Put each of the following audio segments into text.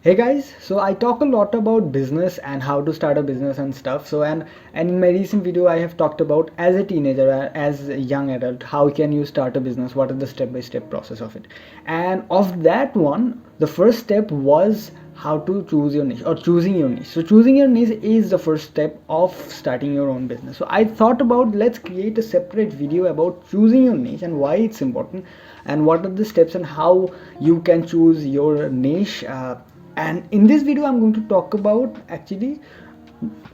Hey guys, so I talk a lot about business and how to start a business and stuff. So in my recent video I have talked about as a teenager, as a young adult, how can you start a business, what is the step-by-step process of it. And of that one, the first step was how to choose your niche or choosing your niche. So choosing your niche is the first step of starting your own business. So I thought about, let's create a separate video about choosing your niche and why it's important and what are the steps and how you can choose your niche. And in this video I'm going to talk about actually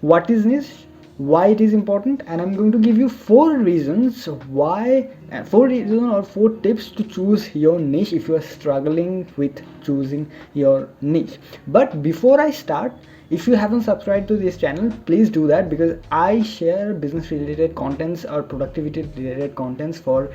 what is niche, why it is important, and I'm going to give you four reasons why, four reasons or four tips to choose your niche if you are struggling with choosing your niche. But before I start, if you haven't subscribed to this channel, please do that, because I share business related contents or productivity related contents for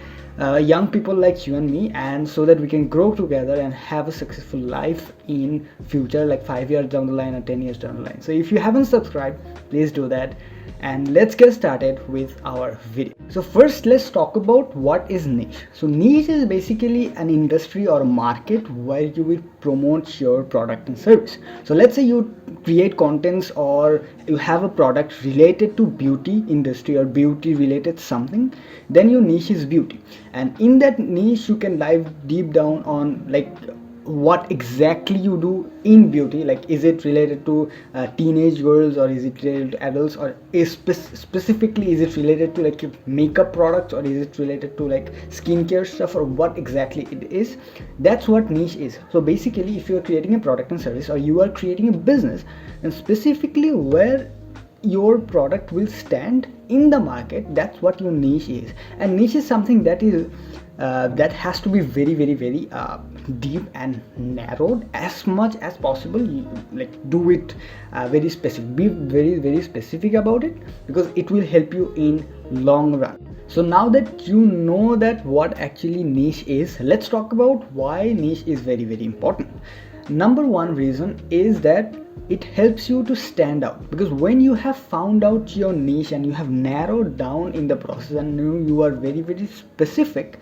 young people like you and me, and so that we can grow together and have a successful life in future, like 5 years down the line or 10 years down the line. So if you haven't subscribed, please do that, and let's get started with our video. So first, let's talk about what is niche. So niche is basically an industry or a market where you will promote your product and service. So let's say you create contents or you have a product related to beauty industry or beauty related something, then your niche is beauty, and in that niche you can dive deep down on like what exactly you do in beauty. Like, is it related to teenage girls, or is it related to adults, or is specifically is it related to like makeup products, or is it related to like skincare stuff, or what exactly it is. That's what niche is. So basically, if you are creating a product and service, or you are creating a business, and specifically where your product will stand in the market, that's what your niche is. And niche is something that is that has to be very deep and narrowed as much as possible. You, like, do it very specific, be very specific about it, because it will help you in long run. So now that you know that what actually niche is, let's talk about why niche is very important. Number one reason is that it helps you to stand out, because when you have found out your niche and you have narrowed down in the process and you are very specific,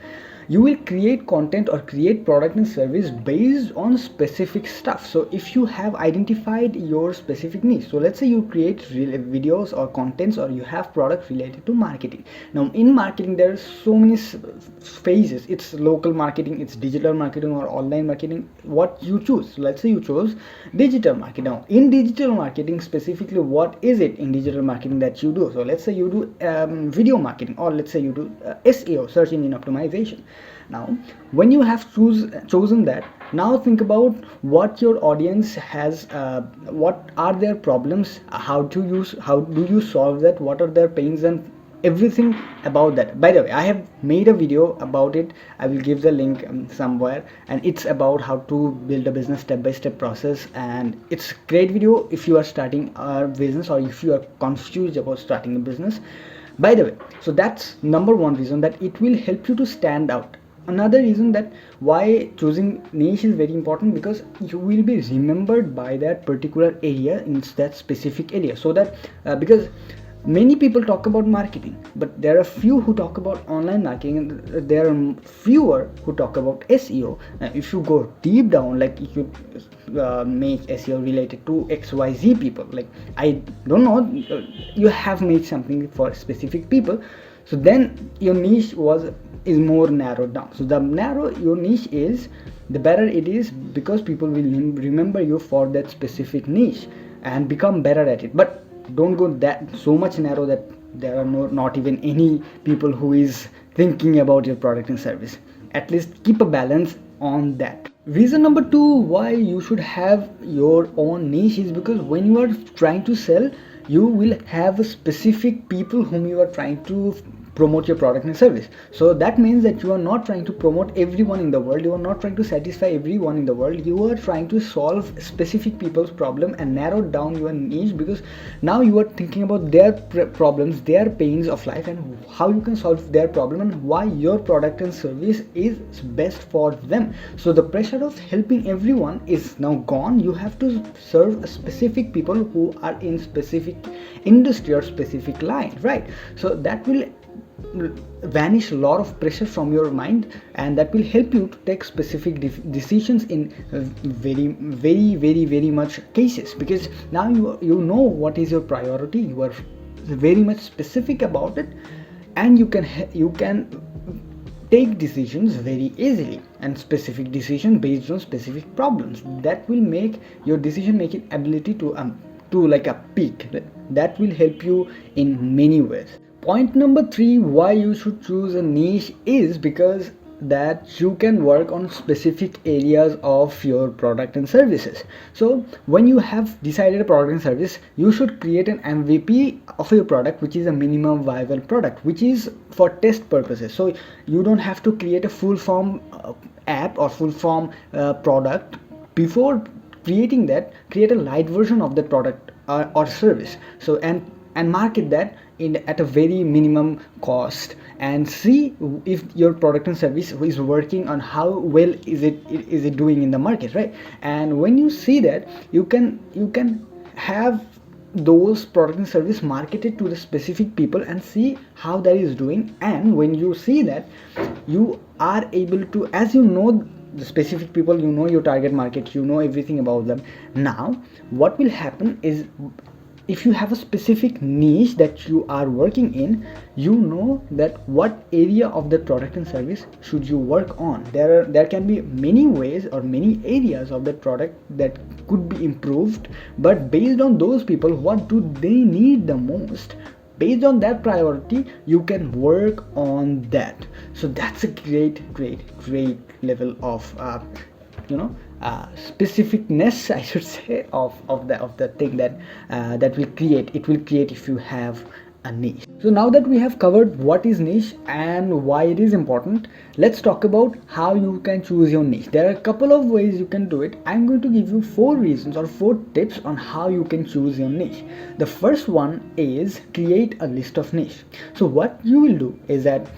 you will create content or create product and service based on specific stuff. So if you have identified your specific niche, so let's say you create videos or contents, or you have products related to marketing. Now in marketing there are so many phases. It's local marketing, it's digital marketing, or online marketing, what you choose. So let's say you chose digital marketing. Now in digital marketing specifically, what is it in digital marketing that you do? So let's say you do video marketing, or let's say you do SEO, search engine optimization. Now when you have chosen that, now think about what your audience has, what are their problems, how do you solve that, what are their pains, and everything about that. By the way, I have made a video about it. I will give the link somewhere, and it's about how to build a business step-by-step process, and it's a great video if you are starting a business, or if you are confused about starting a business. By the way, so that's number one reason, that it will help you to stand out. Another reason that why choosing niche is very important, because you will be remembered by that particular area, in that specific area. So that because many people talk about marketing, but there are few who talk about online marketing, and there are fewer who talk about SEO. If you go deep down, like if you make SEO related to XYZ people, like I don't know, you have made something for specific people, so then your niche is more narrowed down. So the narrow your niche is, the better it is, because people will remember you for that specific niche and become better at it. But don't go that so much narrow that there are not even any people who is thinking about your product and service. At least keep a balance on that. Reason number two why you should have your own niche is because when you are trying to sell, you will have specific people whom you are trying to promote your product and service. So that means that you are not trying to promote everyone in the world, you are not trying to satisfy everyone in the world, you are trying to solve specific people's problem and narrow down your niche, because now you are thinking about their problems, their pains of life, and how you can solve their problem, and why your product and service is best for them. So the pressure of helping everyone is now gone. You have to serve specific people who are in specific industry or specific line, right? So that will vanish a lot of pressure from your mind, and that will help you to take specific decisions in very much cases, because now you know what is your priority, you are very much specific about it, and you can take decisions very easily, and specific decisions based on specific problems. That will make your decision making ability to like a peak. That will help you in many ways. Point number 3, why you should choose a niche, is because that you can work on specific areas of your product and services. So when you have decided a product and service, you should create an MVP of your product, which is a minimum viable product, which is for test purposes. So you don't have to create a full form app or full form product. Before creating that, create a light version of the product or service, so and market that at a very minimum cost, and see if your product and service is working, on how well is it doing in the market, right? And when you see that, you can have those product and service marketed to the specific people and see how that is doing. And when you see that, you are able to, as you know the specific people, you know your target market, you know everything about them. Now what will happen is, if you have a specific niche that you are working in, you know that what area of the product and service should you work on. There can be many ways or many areas of the product that could be improved, but based on those people, what do they need the most, based on that priority, you can work on that. So that's a great level of specificness, I should say, of the thing that will create if you have a niche. So now that we have covered what is niche and why it is important, let's talk about how you can choose your niche. There are a couple of ways you can do it. I'm going to give you 4 reasons or 4 tips on how you can choose your niche. The first one is create a list of niche. So what you will do is that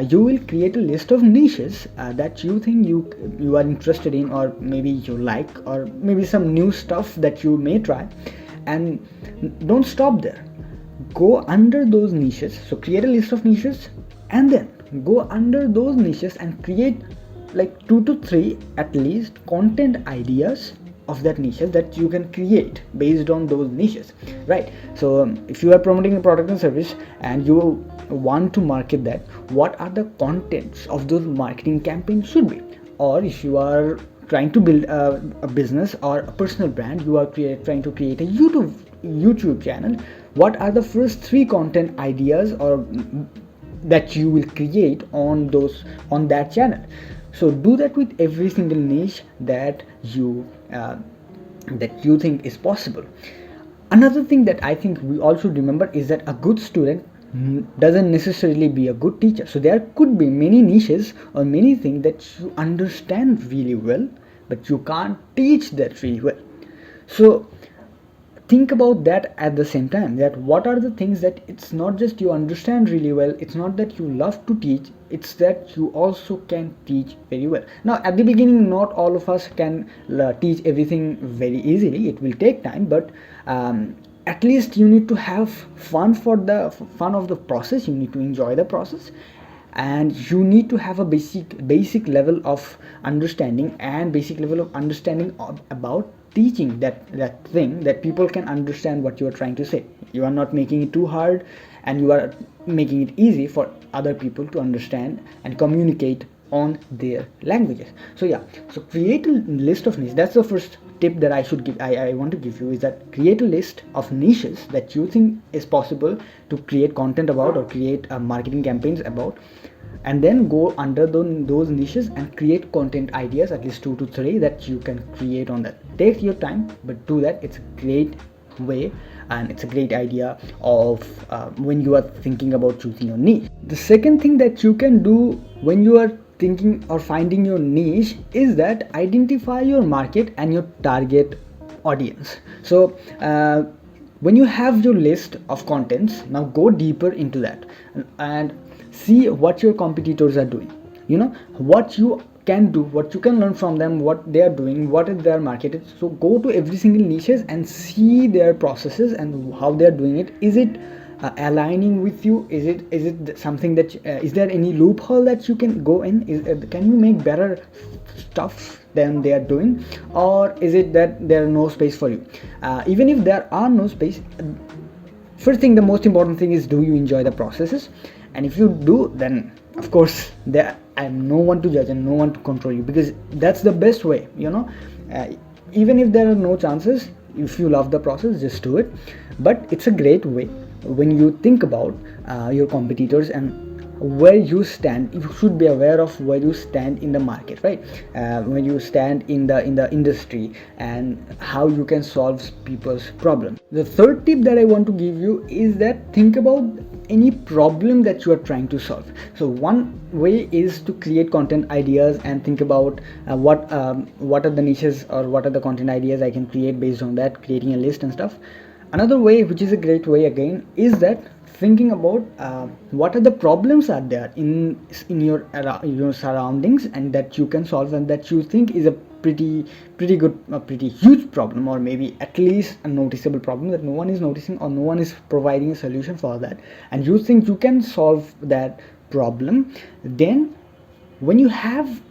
you will create a list of niches that you think you are interested in, or maybe you like, or maybe some new stuff that you may try. And don't stop there, go under those niches. So create a list of niches, and then go under those niches and create like 2 to 3 at least content ideas of that niches that you can create based on those niches, right? So if you are promoting a product and service and you want to market that, what are the contents of those marketing campaigns should be? Or if you are trying to build a business or a personal brand, you are trying to create a YouTube channel, what are the first 3 content ideas or that you will create on that channel? So do that with every single niche that you think is possible. Another thing that I think we all should remember is that a good student doesn't necessarily be a good teacher. So there could be many niches or many things that you understand really well, but you can't teach that really well. So think about that at the same time, that what are the things that it's not just you understand really well, it's not that you love to teach, it's that you also can teach very well. Now at the beginning, not all of us can teach everything very easily. It will take time, but at least you need to have fun of the process. You need to enjoy the process, and you need to have a basic level of understanding about teaching that thing, that people can understand what you are trying to say. You are not making it too hard, and you are making it easy for other people to understand and communicate on their languages. So create a list of niches. That's the first tip that I want to give you, is that create a list of niches that you think is possible to create content about or create marketing campaigns about, and then go under those niches and create content ideas, at least 2 to 3 that you can create on that. Take your time, but do that. It's a great way, and it's a great idea of when you are thinking about choosing your niche. The second thing that you can do when you are thinking or finding your niche is that identify your market and your target audience. So when you have your list of contents, now go deeper into that and see what your competitors are doing, what you can do, what you can learn from them, what they are doing, what is their market. So go to every single niches and see their processes and how they are doing it. Is it aligning with you? Is it something that is there any loophole that you can go in? Can you make better stuff than they are doing, or is it that there are no space for you? Even if there are no space, first thing, the most important thing is, do you enjoy the processes? And if you do, then of course there I'm no one to judge and no one to control you, because that's the best way, even if there are no chances, if you love the process, just do it. But it's a great way when you think about your competitors and where you stand. You should be aware of where you stand in the market, right? When you stand in the industry, and how you can solve people's problem. The third tip that I want to give you is that think about any problem that you are trying to solve. So one way is to create content ideas and think about what are the niches, or what are the content ideas I can create based on that, creating a list and stuff. Another way, which is a great way again, is that thinking about what are the problems are there in your surroundings, and that you can solve, and that you think is a pretty good, a pretty huge problem, or maybe at least a noticeable problem that no one is noticing, or no one is providing a solution for that, and you think you can solve that problem. Then when you have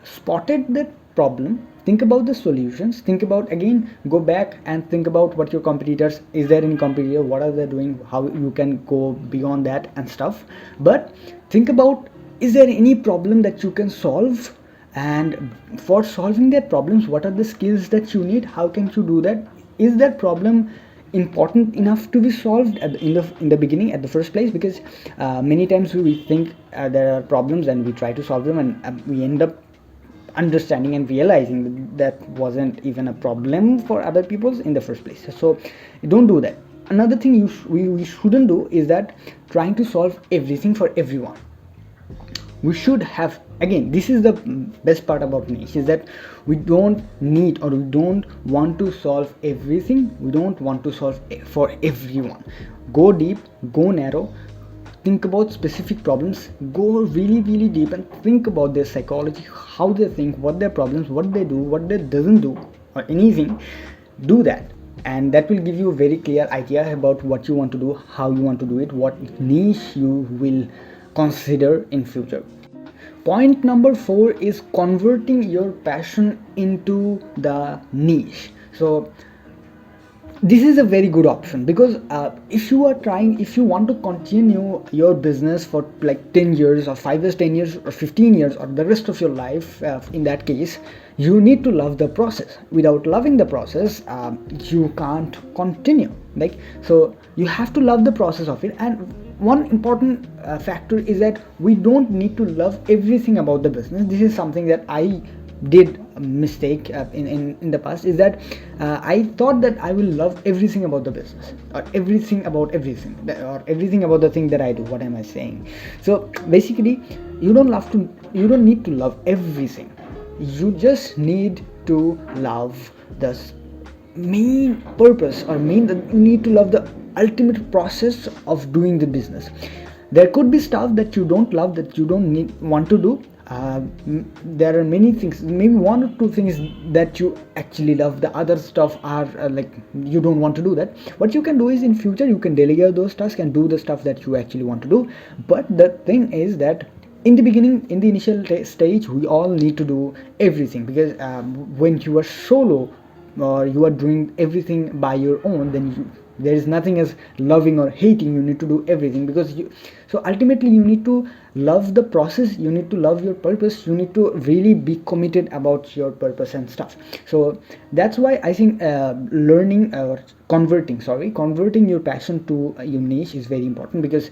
spotted that problem, think about the solutions. Think about, again, go back and think about what your competitors, is there any competitor, what are they doing, how you can go beyond that and stuff. But think about, is there any problem that you can solve, and for solving that problems, what are the skills that you need, how can you do that, is that problem important enough to be solved in the beginning, at the first place? Because many times we think there are problems and we try to solve them, and we end up understanding and realizing that wasn't even a problem for other people in the first place. So don't do that. Another thing we shouldn't do is that trying to solve everything for everyone. We should have, again, this is the best part about niche, is that we don't need, or we don't want to solve everything. We don't want to solve for everyone. Go deep, go narrow, think about specific problems, go really deep, and think about their psychology, how they think, what their problems, what they do, what they doesn't do, or anything. Do that, and that will give you a very clear idea about what you want to do, how you want to do it, what niche you will consider in future. Point number 4 is converting your passion into the niche. So this is a very good option, because if you want to continue your business for like 10 years or 5 years, 10 years or 15 years, or the rest of your life, in that case, you need to love the process. Without loving the process, you can't continue. So you have to love the process of it. And one important factor is that we don't need to love everything about the business. This is something that I did a mistake in the past, is that I thought that I will love everything about the business, or everything about everything, or everything about the thing that I do. What am I saying? So basically, you don't need to love everything. You just need to love the main purpose, or you need to love the ultimate process of doing the business. There could be stuff that you don't love, that you don't want to do. There are many things, maybe 1 or 2 things that you actually love. The other stuff are like you don't want to do that. What you can do is, in future, you can delegate those tasks and do the stuff that you actually want to do. But the thing is that in the beginning, in the initial stage, we all need to do everything, because when you are solo, or you are doing everything by your own, then there is nothing as loving or hating. You need to do everything, because so ultimately you need to love the process, you need to love your purpose, you need to really be committed about your purpose and stuff. So that's why I think converting your passion to your niche is very important, because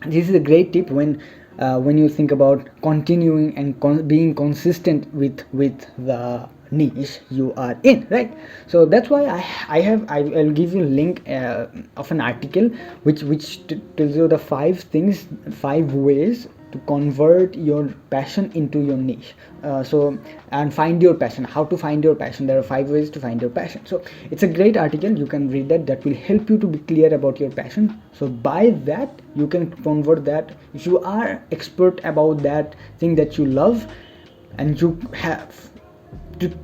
this is a great tip when you think about continuing and being consistent with the niche you are in, right? So that's why I'll give you a link of an article which tells you the 5 ways to convert your passion into your niche. And find your passion, how to find your passion. There are 5 ways to find your passion. So it's a great article, you can read that will help you to be clear about your passion. So by that, you can convert that. If you are expert about that thing that you love, and you have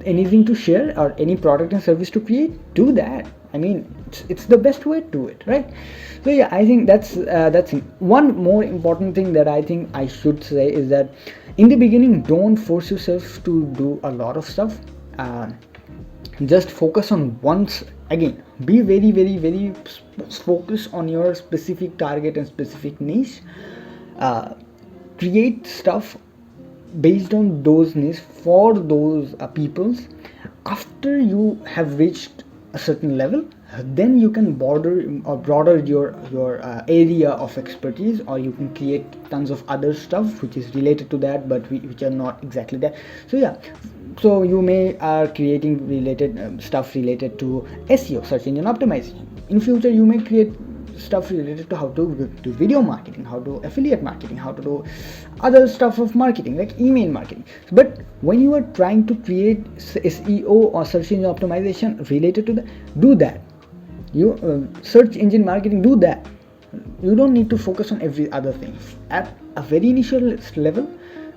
anything to share or any product and service to create, do that. I mean, it's the best way to do it, right? So yeah, I think that's one more important thing that I think I should say is that in the beginning, don't force yourself to do a lot of stuff. Just focus on once. Again, be very very very focused on your specific target and specific niche. Create stuff based on those niche for those peoples. After you have reached a certain level, then you can broader your area of expertise, or you can create tons of other stuff which is related to that, but which are not exactly that. So yeah, so you may are creating related stuff related to SEO, search engine optimization. In future you may create stuff related to how to do video marketing, how to affiliate marketing, how to do other stuff of marketing like email marketing. But when you are trying to create SEO or search engine optimization related to that, do that. You search engine marketing, do that. You don't need to focus on every other thing. At a very initial level,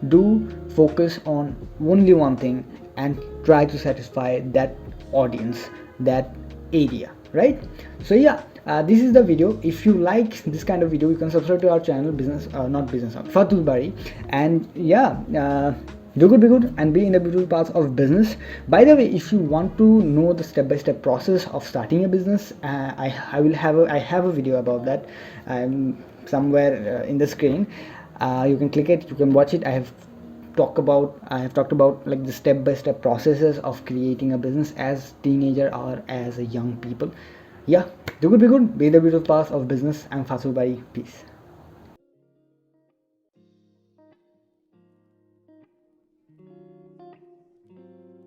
do focus on only one thing and try to satisfy that audience, that area, right? So yeah, this is the video. If you like this kind of video, you can subscribe to our channel, Fatul Bari. And yeah, do good, be good, and be in the beautiful path of business. By the way, if you want to know the step-by-step process of starting a business, I have a video about that somewhere in the screen. You can click it, you can watch it. I have talked about like the step-by-step processes of creating a business as teenager or as a young people. Yeah, do good, be good, be the beautiful path of business. I'm Fatul Bari. Peace.